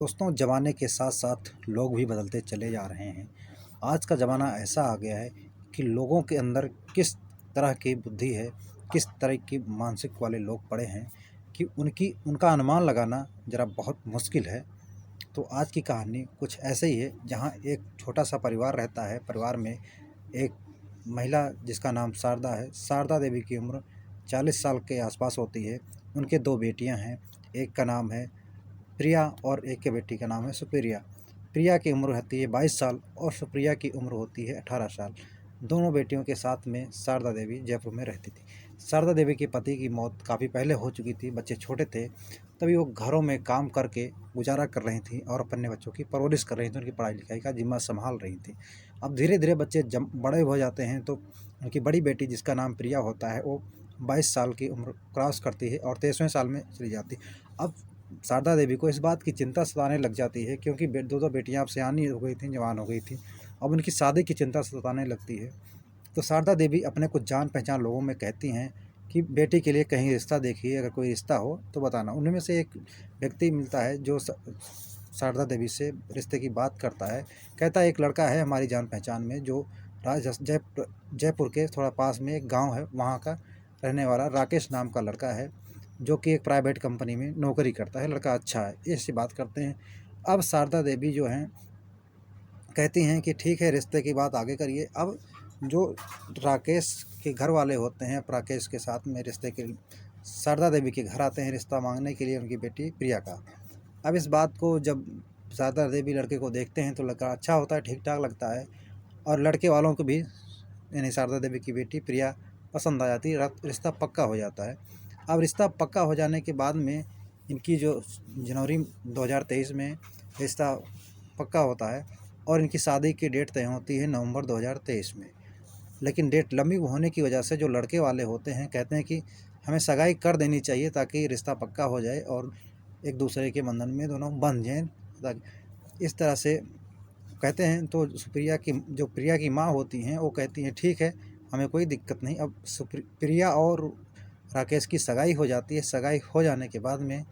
दोस्तों, ज़माने के साथ-साथ लोग भी बदलते चले जा रहे हैं। आज का ज़माना ऐसा आ गया है कि लोगों के अंदर किस तरह की बुद्धि है, किस तरह की मानसिक वाले लोग पड़े हैं कि उनका अनुमान लगाना ज़रा बहुत मुश्किल है। तो आज की कहानी कुछ ऐसे ही है, जहाँ एक छोटा-सा परिवार रहता है। परिवार में एक महिला जिसका नाम शारदा है। शारदा देवी की उम्र 40 साल के आस-पास होती है। उनके 2 बेटियाँ हैं, एक का नाम है प्रिया और एक के बेटी का नाम है सुप्रिया। प्रिया की उम्र होती है 22 साल और सुप्रिया की उम्र होती है 18 साल। दोनों बेटियों के साथ में शारदा देवी जयपुर में रहती थी। शारदा देवी के पति की मौत काफ़ी पहले हो चुकी थी, बच्चे छोटे थे, तभी वो घरों में काम करके गुजारा कर रही थीं और अपने बच्चों की परवरिश कर रही थीं, उनकी पढ़ाई-लिखाई का ज़िम्मा सँभाल रही थीं। अब धीरे-धीरे बच्चे बड़े हो जाते हैं, तो उनकी बड़ी बेटी जिसका नाम प्रिया होता है, वो 22 साल की उम्र क्रॉस करती है और 23वें साल में चली जाती है। अब शारदा देवी को इस बात की चिंता सताने लग जाती है, क्योंकि 2-2 बेटियाँ अब सयानी हो गई थीं, जवान हो गई थीं। अब उनकी शादी की चिंता सताने लगती है। तो शारदा देवी अपने कुछ जान-पहचान लोगों में कहती हैं कि बेटी के लिए कहीं रिश्ता देखिए, अगर कोई रिश्ता हो तो बताना। उनमें से एक व्यक्ति मिलता है जो शारदा देवी से रिश्ते की बात करता है। कहता है, एक लड़का है हमारी जान-पहचान में जो जयपुर के थोड़ा पास में एक गाँव है, वहाँ का रहने वाला राकेश नाम का लड़का है, जो कि एक प्राइवेट कंपनी में नौकरी करता है। लड़का अच्छा है, ऐसी बात करते हैं। अब शारदा देवी जो हैं कहती हैं कि ठीक है, रिश्ते की बात आगे करिए। अब जो राकेश के घर वाले होते हैं, राकेश के साथ में रिश्ते के शारदा देवी के घर आते हैं रिश्ता मांगने के लिए, उनकी बेटी प्रिया का। अब इस बात को जब शारदा देवी लड़के को देखते हैं तो लड़का अच्छा होता है, ठीक-ठाक लगता है और लड़के वालों को भी, यानी शारदा देवी की बेटी प्रिया पसंद आ जाती है। रिश्ता पक्का हो जाता है। अब रिश्ता पक्का हो जाने के बाद में इनकी जो जनवरी 2023 में रिश्ता पक्का होता है और इनकी शादी की डेट तय होती है नवंबर 2023 में। लेकिन डेट लंबी होने की वजह से जो लड़के वाले होते हैं कहते हैं कि हमें सगाई कर देनी चाहिए ताकि रिश्ता पक्का हो जाए और एक दूसरे के बंधन में दोनों बंध जाएँ। इस तरह से कहते हैं। तो प्रिया की माँ होती हैं, वो कहती हैं ठीक है, हमें कोई दिक्कत नहीं। अब प्रिया और राकेश की सगाई हो जाती है। सगाई हो जाने के बाद में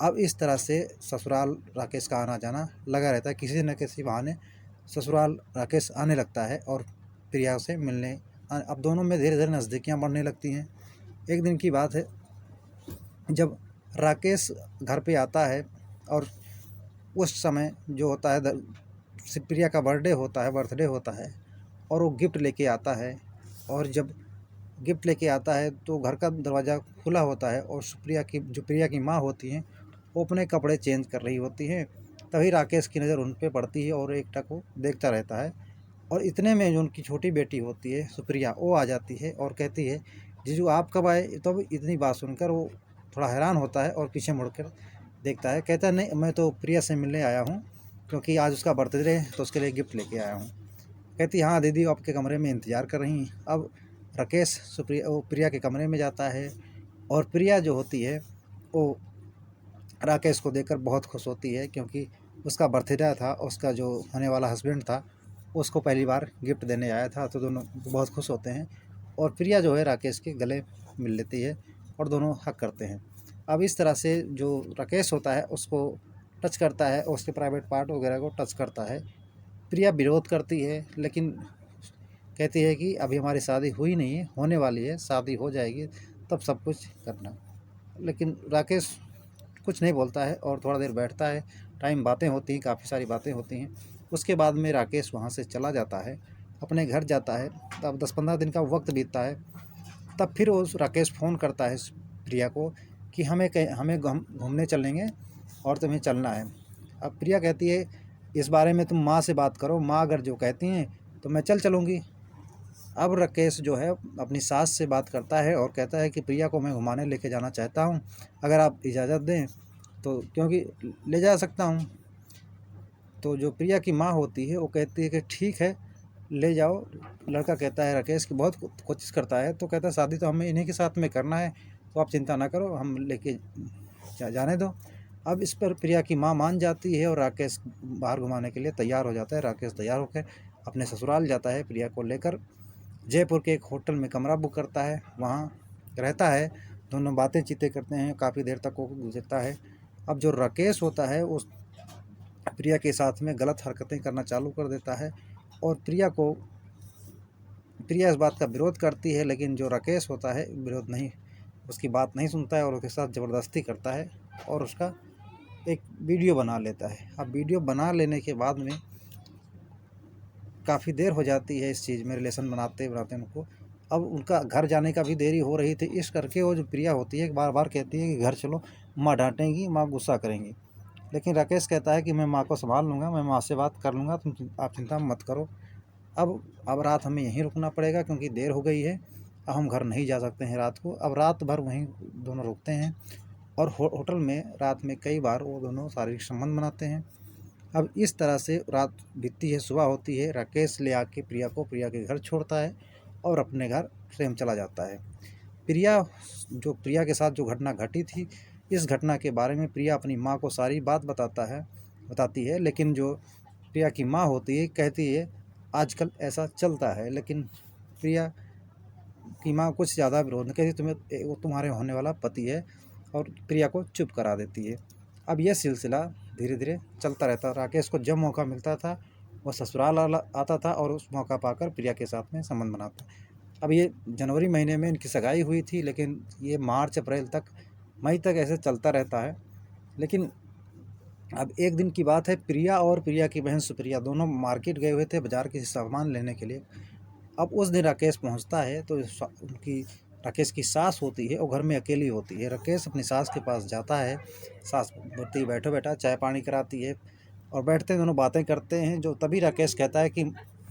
अब इस तरह से ससुराल राकेश का आना जाना लगा रहता है। किसी न किसी बहाने ससुराल राकेश आने लगता है और प्रिया से मिलने। अब दोनों में धीरे-धीरे नज़दीकियाँ बढ़ने लगती हैं। एक दिन की बात है, जब राकेश घर पे आता है और उस समय जो होता है प्रिया का बर्थडे होता है और वो गिफ्ट लेके आता है। और जब गिफ्ट लेके आता है तो घर का दरवाज़ा खुला होता है और प्रिया की माँ होती हैं, वो अपने कपड़े चेंज कर रही होती हैं। तभी राकेश की नज़र उन पे पड़ती है और एकटक वो देखता रहता है। और इतने में जो उनकी छोटी बेटी होती है सुप्रिया, वो आ जाती है और कहती है, जीजू आप कब आए? तो अब इतनी बात सुनकर वो थोड़ा हैरान होता है और पीछे मुड़कर देखता है। कहता है, नहीं, मैं तो प्रिया से मिलने आया हूँ, क्योंकि आज उसका बर्थडे है तो उसके लिए गिफ्ट लेके आया हूँ। कहती, हाँ दीदी, वो आपके कमरे में इंतज़ार कर रही हैं। अब राकेश प्रिया के कमरे में जाता है और प्रिया जो होती है वो राकेश को देखकर बहुत खुश होती है, क्योंकि उसका बर्थडे था, उसका जो होने वाला हस्बैंड था उसको पहली बार गिफ्ट देने आया था। तो दोनों बहुत खुश होते हैं और प्रिया जो है राकेश के गले मिल लेती है और दोनों हग करते हैं। अब इस तरह से जो राकेश होता है उसको टच करता है और उसके प्राइवेट पार्ट वगैरह को टच करता है। प्रिया विरोध करती है, लेकिन कहती है कि अभी हमारी शादी हुई नहीं है, होने वाली है, शादी हो जाएगी तब सब कुछ करना। लेकिन राकेश कुछ नहीं बोलता है और थोड़ा देर बैठता है। बातें होती हैं, काफ़ी सारी बातें होती हैं। उसके बाद में राकेश वहाँ से चला जाता है, अपने घर जाता है। तब 10-15 दिन का वक्त बीतता है। तब फिर वो राकेश फ़ोन करता है प्रिया को कि हमें घूमने चलेंगे और तुम्हें चलना है। अब प्रिया कहती है, इस बारे में तुम माँ से बात करो, माँ अगर जो कहती हैं तो मैं चलूँगी। अब राकेश जो है अपनी सास से बात करता है और कहता है कि प्रिया को मैं घुमाने लेके जाना चाहता हूँ, अगर आप इजाज़त दें तो, क्योंकि ले जा सकता हूँ। तो जो प्रिया की माँ होती है वो कहती है कि ठीक है, ले जाओ। लड़का कहता है, राकेश की बहुत कोशिश करता है, तो कहता है शादी तो हमें इन्हीं के साथ में करना है, तो आप चिंता ना करो, हम लेके जाने दो। अब इस पर प्रिया की माँ मान जाती है और राकेश बाहर घुमाने के लिए तैयार हो जाता है। राकेश तैयार होकर अपने ससुराल जाता है प्रिया को लेकर। जयपुर के एक होटल में कमरा बुक करता है, वहाँ रहता है। दोनों बातें चीतें करते हैं, काफ़ी देर तक वो गुजरता है। अब जो राकेश होता है प्रिया के साथ में गलत हरकतें करना चालू कर देता है। और प्रिया इस बात का विरोध करती है, लेकिन जो राकेश होता है विरोध नहीं, उसकी बात नहीं सुनता है और उसके साथ ज़बरदस्ती करता है और उसका एक वीडियो बना लेता है। अब वीडियो बना लेने के बाद में काफ़ी देर हो जाती है इस चीज़ में, रिलेशन बनाते बनाते उनको। अब उनका घर जाने का भी देरी हो रही थी, इस करके वो जो प्रिया होती है बार बार कहती है कि घर चलो, माँ डांटेंगी, माँ गुस्सा करेंगी। लेकिन राकेश कहता है कि मैं माँ को संभाल लूँगा, मैं माँ से बात कर लूँगा, आप चिंता मत करो। अब रात हमें यहीं रुकना पड़ेगा क्योंकि देर हो गई है, अब हम घर नहीं जा सकते हैं रात को। अब रात भर वहीं दोनों रुकते हैं और होटल में रात में कई बार वो दोनों शारीरिक संबंध बनाते हैं। अब इस तरह से रात बीतती है, सुबह होती है, राकेश ले आके प्रिया को प्रिया के घर छोड़ता है और अपने घर स्वयं चला जाता है। प्रिया के साथ जो घटना घटी थी, इस घटना के बारे में प्रिया अपनी माँ को सारी बात बताती है, लेकिन जो प्रिया की माँ होती है कहती है आजकल ऐसा चलता है। लेकिन प्रिया की माँ कुछ ज़्यादा विरोध नहीं कहती, वो तुम्हारे होने वाला पति है, और प्रिया को चुप करा देती है। अब यह सिलसिला धीरे धीरे चलता रहता। राकेश को जब मौका मिलता था वह ससुराल आता था और उस मौका पाकर प्रिया के साथ में संबंध बनाता। अब ये जनवरी महीने में इनकी सगाई हुई थी, लेकिन ये मार्च अप्रैल तक, मई तक ऐसे चलता रहता है। लेकिन अब एक दिन की बात है, प्रिया और प्रिया की बहन सुप्रिया दोनों मार्केट गए हुए थे बाज़ार किसी सामान लेने के लिए। अब उस दिन राकेश पहुंचता है तो राकेश की सास होती है, वो घर में अकेली होती है। राकेश अपनी सास के पास जाता है, सास बोलती बैठो बेटा, चाय पानी कराती है और बैठते दोनों बातें करते हैं। जो तभी राकेश कहता है कि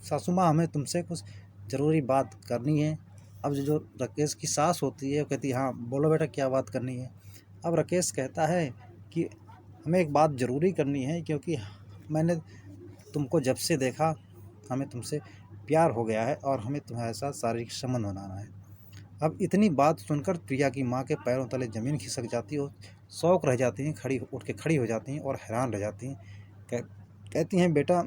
सासू माँ, हमें तुमसे कुछ ज़रूरी बात करनी है। अब जो राकेश की सास होती है वो कहती है हाँ बोलो बेटा, क्या बात करनी है। अब राकेश कहता है कि हमें एक बात ज़रूरी करनी है, क्योंकि मैंने तुमको जब से देखा हमें तुमसे प्यार हो गया है और हमें तुम्हारे साथ शारीरिक संबंध बनाना है। अब इतनी बात सुनकर प्रिया की माँ के पैरों तले ज़मीन खिसक जाती है और शौक रह जाती हैं, उठ के खड़ी हो जाती हैं और हैरान रह जाती हैं। कहती हैं बेटा,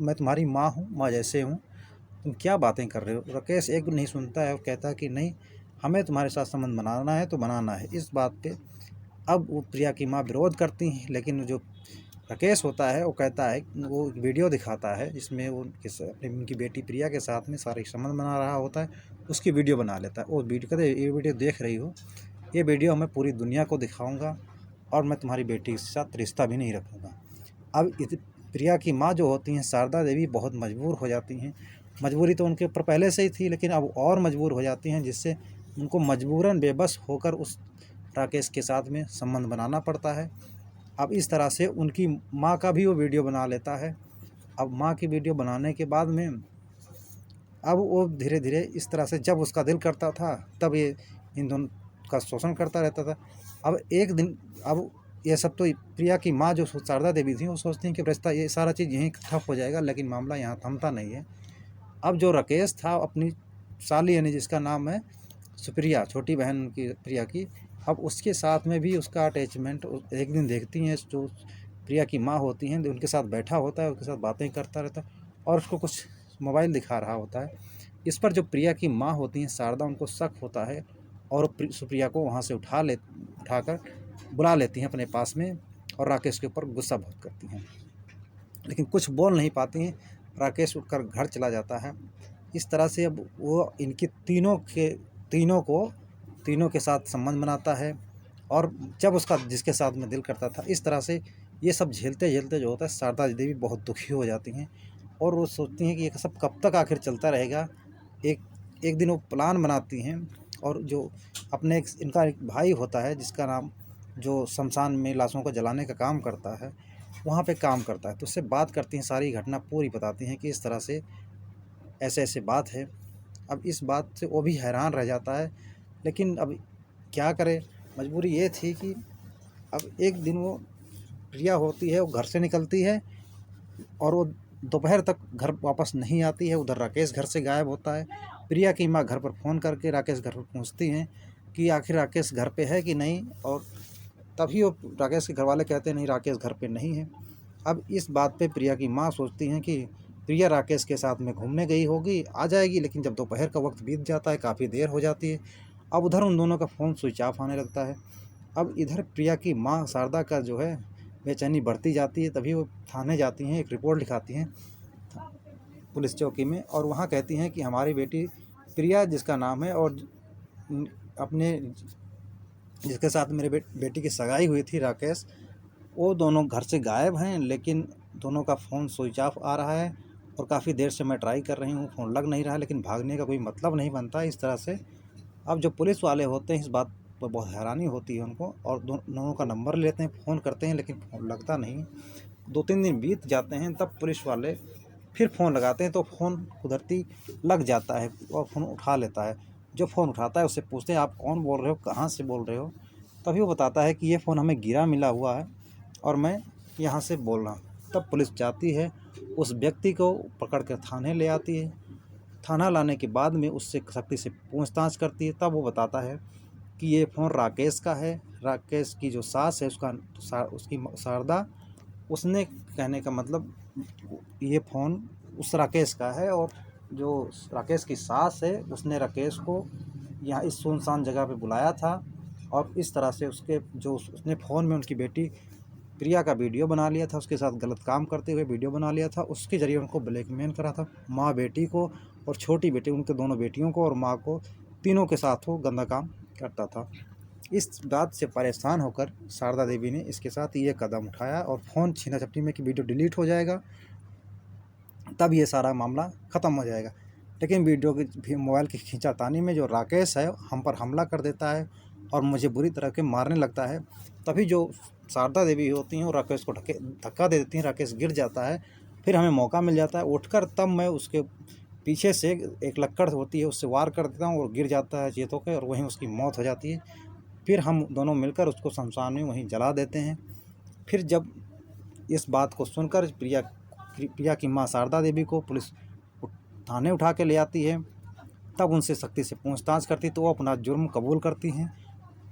मैं तुम्हारी माँ हूँ, माँ जैसे हूँ, तुम क्या बातें कर रहे हो। राकेश एक भी नहीं सुनता है और कहता है कि नहीं, हमें तुम्हारे साथ संबंध बनाना है तो बनाना है। इस बात पे अब वो प्रिया की माँ विरोध करती हैं, लेकिन जो राकेश होता है वो कहता है, वो वीडियो दिखाता है जिसमें वो उनकी बेटी प्रिया के साथ में शारीरिक संबंध बना रहा होता है, उसकी वीडियो बना लेता है। वो वीडियो कहते हैं ये वीडियो देख रही हो, ये वीडियो मैं पूरी दुनिया को दिखाऊंगा और मैं तुम्हारी बेटी के साथ रिश्ता भी नहीं रखूँगा। अब प्रिया की माँ जो होती हैं शारदा देवी, बहुत मजबूर हो जाती हैं। मजबूरी तो उनके ऊपर पहले से ही थी, लेकिन अब और मजबूर हो जाती हैं, जिससे उनको मजबूरन बेबस होकर उस राकेश के साथ में संबंध बनाना पड़ता है। अब इस तरह से उनकी माँ का भी वो वीडियो बना लेता है। अब माँ की वीडियो बनाने के बाद में अब वो धीरे धीरे इस तरह से, जब उसका दिल करता था तब ये इन दोनों का शोषण करता रहता था। अब एक दिन, अब ये सब तो प्रिया की माँ जो शारदा देवी थी वो सोचती हैं कि रिश्ता, ये सारा चीज़ यहीं ठप हो जाएगा, लेकिन मामला यहाँ थमता नहीं है। अब जो राकेश था अपनी साली, यानी जिसका नाम है सुप्रिया, छोटी बहन की प्रिया की, अब उसके साथ में भी उसका अटैचमेंट एक दिन देखती हैं, जो प्रिया की माँ होती हैं उनके साथ बैठा होता है, उनके साथ बातें करता रहता है और उसको कुछ मोबाइल दिखा रहा होता है। इस पर जो प्रिया की माँ होती हैं शारदा, उनको शक होता है और सुप्रिया को वहाँ से उठाकर बुला लेती हैं अपने पास में और राकेश के ऊपर गुस्सा बहुत करती हैं, लेकिन कुछ बोल नहीं पाती हैं। राकेश उठकर घर चला जाता है। इस तरह से अब वो इनकी तीनों के साथ संबंध बनाता है और जब उसका जिसके साथ में दिल करता था, इस तरह से ये सब झेलते झेलते जो होता है, शारदा देवी बहुत दुखी हो जाती हैं और वो सोचती हैं कि ये सब कब तक आखिर चलता रहेगा। एक दिन वो प्लान बनाती हैं और जो इनका एक भाई होता है जिसका नाम, जो शमशान में लाशों को जलाने का काम करता है, वहाँ पे काम करता है, तो उससे बात करती हैं, सारी घटना पूरी बताती हैं कि इस तरह से ऐसे ऐसे बात है। अब इस बात से वो भी हैरान रह जाता है, लेकिन अब क्या करे, मजबूरी ये थी कि अब एक दिन वो प्रिया होती है, वो घर से निकलती है और वो दोपहर तक घर वापस नहीं आती है। उधर राकेश घर से गायब होता है। प्रिया की माँ घर पर फ़ोन करके राकेश घर पर पूछती हैं कि आखिर राकेश घर पे है कि नहीं, और तभी वो राकेश के घर वाले कहते हैं नहीं, राकेश घर पे नहीं है। अब इस बात पे प्रिया की माँ सोचती हैं कि प्रिया राकेश के साथ में घूमने गई होगी, आ जाएगी, लेकिन जब दोपहर का वक्त बीत जाता है, काफ़ी देर हो जाती है। अब उधर उन दोनों का फ़ोन स्विच ऑफ आने लगता है। अब इधर प्रिया की माँ शारदा का जो है बेचैनी बढ़ती जाती है। तभी वो थाने जाती हैं, एक रिपोर्ट लिखाती हैं पुलिस चौकी में, और वहाँ कहती हैं कि हमारी बेटी प्रिया जिसका नाम है, और अपने जिसके साथ मेरे बेटी की सगाई हुई थी राकेश, वो दोनों घर से गायब हैं। लेकिन दोनों का फ़ोन स्विच ऑफ आ रहा है और काफ़ी देर से मैं ट्राई कर रही हूँ, फ़ोन लग नहीं रहा है, लेकिन भागने का कोई मतलब नहीं बनता इस तरह से। अब जो पुलिस वाले होते हैं इस बात पर बहुत हैरानी होती है उनको, और दोनों का नंबर लेते हैं, फ़ोन करते हैं, लेकिन फ़ोन लगता नहीं। 2-3 दिन बीत जाते हैं, तब पुलिस वाले फिर फ़ोन लगाते हैं तो फ़ोन कुदरती लग जाता है और फ़ोन उठा लेता है। जो फ़ोन उठाता है उससे पूछते हैं आप कौन बोल रहे हो, कहाँ से बोल रहे हो? तभी वो बताता है कि ये फ़ोन हमें गिरा मिला हुआ है और मैं यहाँ से बोल रहा हूँ। तब पुलिस जाती है, उस व्यक्ति को पकड़ कर थाने ले आती है। थाना लाने के बाद में उससे सख्ती से पूछताछ करती है। तब वो बताता है कि ये फ़ोन राकेश का है। राकेश की जो सास है उसकी शारदा, उसने कहने का मतलब ये फ़ोन उस राकेश का है, और जो राकेश की सास है उसने राकेश को यहाँ इस सुनसान जगह पे बुलाया था, और इस तरह से उसने फ़ोन में उनकी बेटी प्रिया का वीडियो बना लिया था, उसके साथ गलत काम करते हुए वीडियो बना लिया था। उसके ज़रिए उनको ब्लैकमेल करा था, माँ बेटी को और छोटी बेटी, उनके दोनों बेटियों को और माँ को, तीनों के साथ वो गंदा काम करता था। इस बात से परेशान होकर शारदा देवी ने इसके साथ ये कदम उठाया, और फ़ोन छीना झपटी में कि वीडियो डिलीट हो जाएगा, तब ये सारा मामला ख़त्म हो जाएगा। लेकिन वीडियो की मोबाइल की खींचातानी में जो राकेश है हम पर हमला कर देता है और मुझे बुरी तरह के मारने लगता है। तभी जो शारदा देवी होती हैं वो राकेश को धक्का दे देती हैं, राकेश गिर जाता है। फिर हमें मौका मिल जाता है उठकर, तब मैं उसके पीछे से एक लक्कड़ होती है उससे वार कर देता हूँ और गिर जाता है चेत होकर, और वहीं उसकी मौत हो जाती है। फिर हम दोनों मिलकर उसको शमशान में वहीं जला देते हैं। फिर जब इस बात को सुनकर प्रिया की माँ शारदा देवी को पुलिस थाने उठा के ले आती है, तब उनसे सख्ती से पूछताछ करती तो वो अपना जुर्म कबूल करती हैं।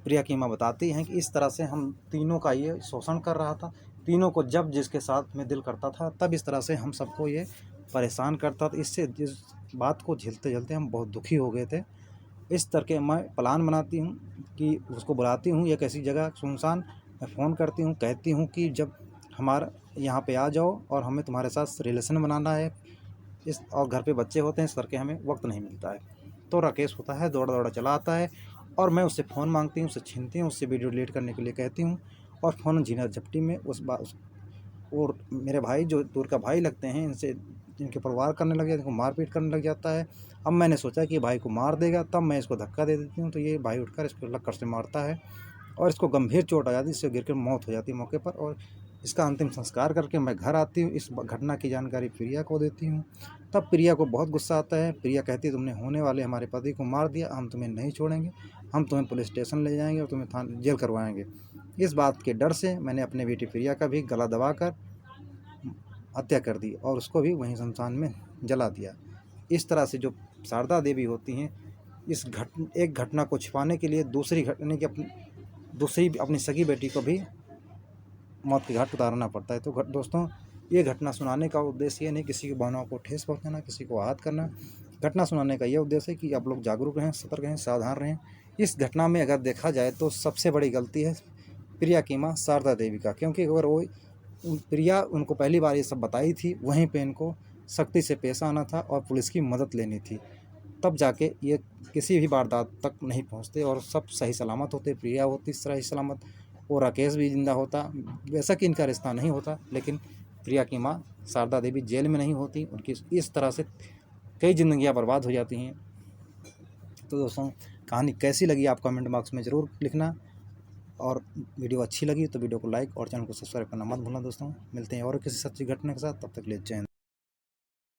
प्रिया की माँ बताती हैं कि इस तरह से हम तीनों का ये शोषण कर रहा था, तीनों को जब जिसके साथ में दिल करता था तब इस तरह से हम सबको ये परेशान करता था। इससे इस बात को झेलते झेलते हम बहुत दुखी हो गए थे। इस तरह के मैं प्लान बनाती हूँ कि उसको बुलाती हूँ एक ऐसी जगह सुनसान, मैं फ़ोन करती हूँ, कहती हूँ कि जब हमारा यहाँ पे आ जाओ और हमें तुम्हारे साथ रिलेशन बनाना है, और घर पे बच्चे होते हैं, इस करके हमें वक्त नहीं मिलता है। तो राकेश होता है दौड़ा दौड़ा चला आता है, और मैं उससे फ़ोन मांगती हूँ, उससे छीनती हूँ, उससे वीडियो डिलीट करने के लिए कहती हूँ, और फ़ोन झीना झपटी में और मेरे भाई जो दूर का भाई लगते हैं इनसे इनके ऊपर वार करने लग जाते हैं, इनको मारपीट करने लग जाता है। अब मैंने सोचा कि भाई को मार देगा, तब मैं इसको धक्का दे देती हूँ, तो ये भाई उठकर इसको लक्कड़ से मारता है और इसको गंभीर चोट आ जाती है, इससे गिर कर मौत हो जाती है मौके पर। और इसका अंतिम संस्कार करके मैं घर आती हूँ, इस घटना की जानकारी प्रिया को देती हूँ। तब प्रिया को बहुत गुस्सा आता है। प्रिया कहती है तुमने होने वाले हमारे पति को मार दिया, हम तुम्हें नहीं छोड़ेंगे, हम तुम्हें पुलिस स्टेशन ले जाएंगे और तुम्हें जेल करवाएंगे। इस बात के डर से मैंने अपनी बेटी प्रिया का भी गला दबाकर हत्या कर दी और उसको भी वहीं शमशान में जला दिया। इस तरह से जो शारदा देवी होती हैं, एक घटना को छिपाने के लिए दूसरी अपनी सगी बेटी को भी मौत के घाट उतारना पड़ता है। तो दोस्तों, ये घटना सुनाने का उद्देश्य ये नहीं किसी की भावनाओं को ठेस पहुंचाना, किसी को आहत करना। घटना सुनाने का ये उद्देश्य है कि आप लोग जागरूक रहें, सतर्क रहें, सावधान रहें। इस घटना में अगर देखा जाए तो सबसे बड़ी गलती है प्रिया की माँ शारदा देवी का, क्योंकि अगर वो प्रिया उनको पहली बार ये सब बताई थी, वहीं पे इनको सख्ती से पेश आना था और पुलिस की मदद लेनी थी, तब जाके ये किसी भी वारदात तक नहीं पहुंचते और सब सही सलामत होते। प्रिया होती सही सलामत, और राकेश भी जिंदा होता। वैसा कि इनका रिश्ता नहीं होता, लेकिन प्रिया की माँ शारदा देवी जेल में नहीं होती, उनकी इस तरह से कई ज़िंदगियाँ बर्बाद हो जाती हैं। तो दोस्तों, कहानी कैसी लगी आप कमेंट बॉक्स में ज़रूर लिखना, और वीडियो अच्छी लगी तो वीडियो को लाइक और चैनल को सब्सक्राइब करना मत भूलना। दोस्तों, मिलते हैं और किसी सच्ची घटना के साथ, तब तक के लिए जय हिंद।